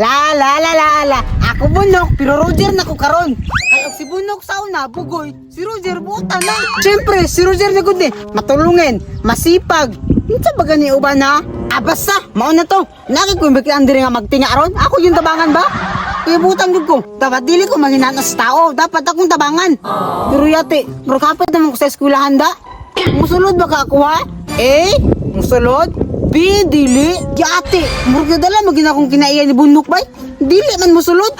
La. Ako bunok, pero Roger na ko karon. Kaya si bunok sa una, bugoy, si Roger buta na. Siyempre, si Roger na gud matulungen, masipag. Unsa ba gani uban na? Basta, mao na to. Nakikumbik lang diri nga magtinga aron. Ako yung tabangan ba? Ibutan gud ko. Dapat dili ko manginana sa tao. Dapat akong tabangan. Pero yate, pero kapit naman ko sa eskwelahan da. Musulod ba ka ako ha? Musulod? B, dili. Yate, murag dala magina akong kinaiya ni bunok bay. Dili man musulod.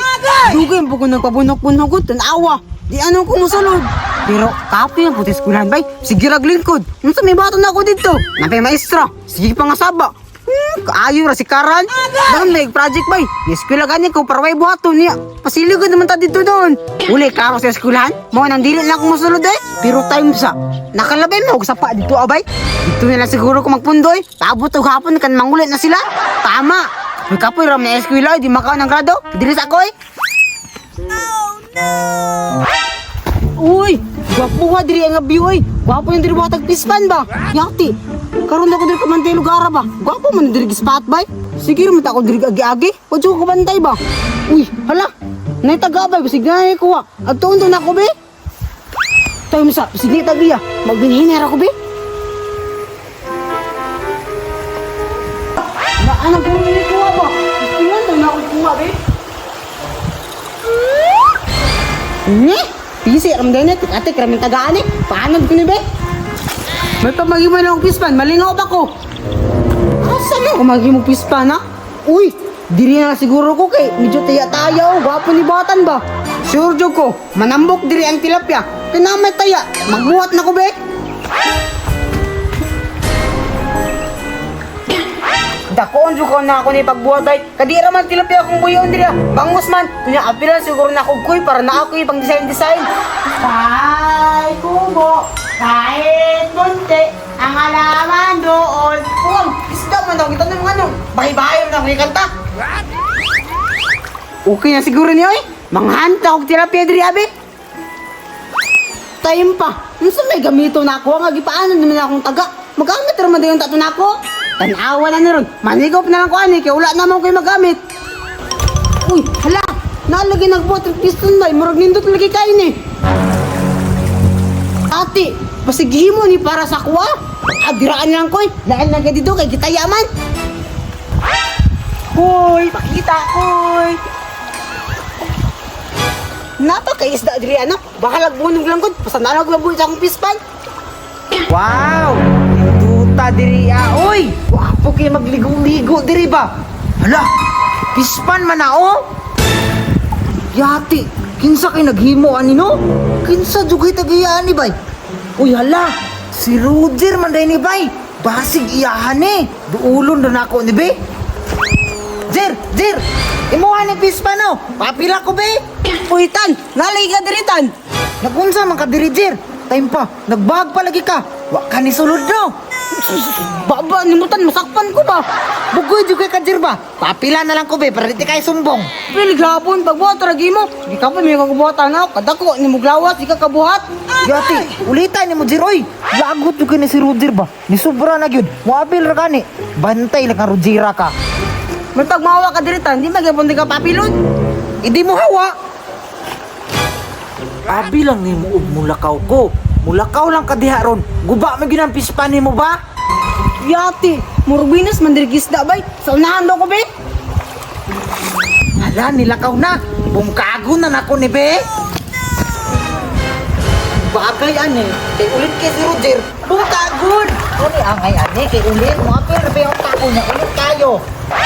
Dugay po ko nagpabunok-bunok tanawa. Di anong ko musulod. Pero kapi ang putis kulan bay. Sige raglingkod. Unsa may bato na ako dito? Napay maestro. Sige pa nga saba. Kaayo ra si Karan. Dahil may project bay. Eskwela gani ko para way buhaton niya. Pasiligan naman ta dito doon. Uli karo sa eskwelahan. Mo nang dili na ako musulod Pero time sa. Nakalabay mo sa pa dito abay. Dito nila siguro ko magpundoy. Paabot og hapon kan mangulit na sila. Tama. May kapoy ram na eskwela di makaw ng grado. Dili sa koy. Uy, gwapo nga diri ang view oy. Gwapo yung diri mo tagpispan ba? Yati. Karon ako diri kamantay lugar ba? Gwapo man diri spot bay. Sige man ta ako diri agi-agi. Wadyo ko bantay ba? Uy, hala. Nay tagabay bisig na ko. Adto na ko be. Tayo mo sa sige tagiya. Magbinhiner ako be. Ano ko ni kuha ba? Ilan na ako kuha be? Pisi ram din ate kami tagaan Paano ko ni be? May pamagiman akong pispan, malingaw ba ko? Asa na kumagi mo pispan ha? Uy, diri na siguro ko kay medyo taya-taya gwapo ni batan ba? Sure jud ko, manambok diri ang tilapia. Kinamay taya, magbuhat na ko be. Dakoon jud ko na ako ni pagbuhat ay. Kadira man tilapia akong buyon diri. Bangus man, tunya apilan siguro na ako kuy para na ako ibang design. Ay, kubo. Kahit bunti, ang alaman doon. Isda man daw kita ng ano. Bahay-bahay na may kanta. Okay na siguro niyo Manghanta og tilapia diri abi. Time pa. Unsa may gamito na ako nga gipaanan naman akong taga. Magamit ra man dayon tato nako. Tanawa na ron. Manigop na lang ko ani kay wala naman ko'y magamit. Uy, hala. Nalagi nagbuhat ang piston bay. Murag nindot lagi kain Ate, pasigihimo ni para sa kuha. Adiraan lang ko'y. Lain lang dito kay kita yaman. Hoy, pakita ko'y. Napakaisda diri ano? Baka lagbunog lang ko. Pasanalag labuy sa akong pispan. Wow! Duta diri Uy! Wapo kayo magligo-ligo diri ba? Hala! Pispan man na Yati! Kinsa kay naghimo ani no? Kinsa jugay tagayaan ni bay? Uy hala! Si Roger man day ni bay! Basig iyahan Duulon na ako ni bay! Jer! Imuha ni pispan Papila ko bay! Uy tan! Nalay ka diri tan! Nagunsa man ka diri Jer! Time pa! Nagbahag pa lagi ka! Wa ka ni sulod Baba, nimutan, masakpan ko ba? Bugoy, di kay Kajir ba? Papila na lang ko, be, para di kayo sumbong. Pili, gabon, pagbuhat, ragi mo. Di ka pa, may kakabuhatan ako. Kadako, ni mo glawas, di ka kabuhat. Yati, ulitan ni mo, Jir, oy. Lagot yung kini si Roger ba? Ni sobra na yun. Muapil ra ka ni. Bantay lang ka, Rogera ka. May pagmawa ka diritan, di magiging di ka papilon. Hindi mo hawa. Abi lang ni mo mulakaw ko. Mulakaw lang ka diha ron. Guba may ginampis pa ni mo ba? Yati, murbinas mandirgisda bay. Sa unahan daw ko, be. Hala, nilakaw na. Bungkago na nako ni be. Bagay kay ulit kay si Roger. Bungkagon. Kuni angay kay ulit mo apil be ang tako niya ulit kayo.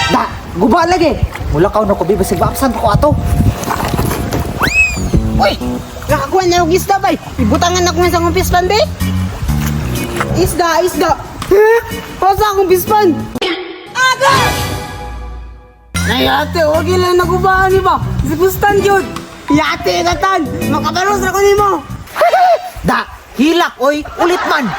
Da, guba lagi. Mulakaw na ko be basig babsan ko ato. Uy, nakakuha na yung isda bay. Ibutangan ako sa akong pispan, be. Isda. Pasa akong pispan. Agad! Nayate, huwag ilang nagubahan ba? Si Bustan yun. Yate, natan. Makabaros na ko ni mo. Da, hilak oy, ulit man.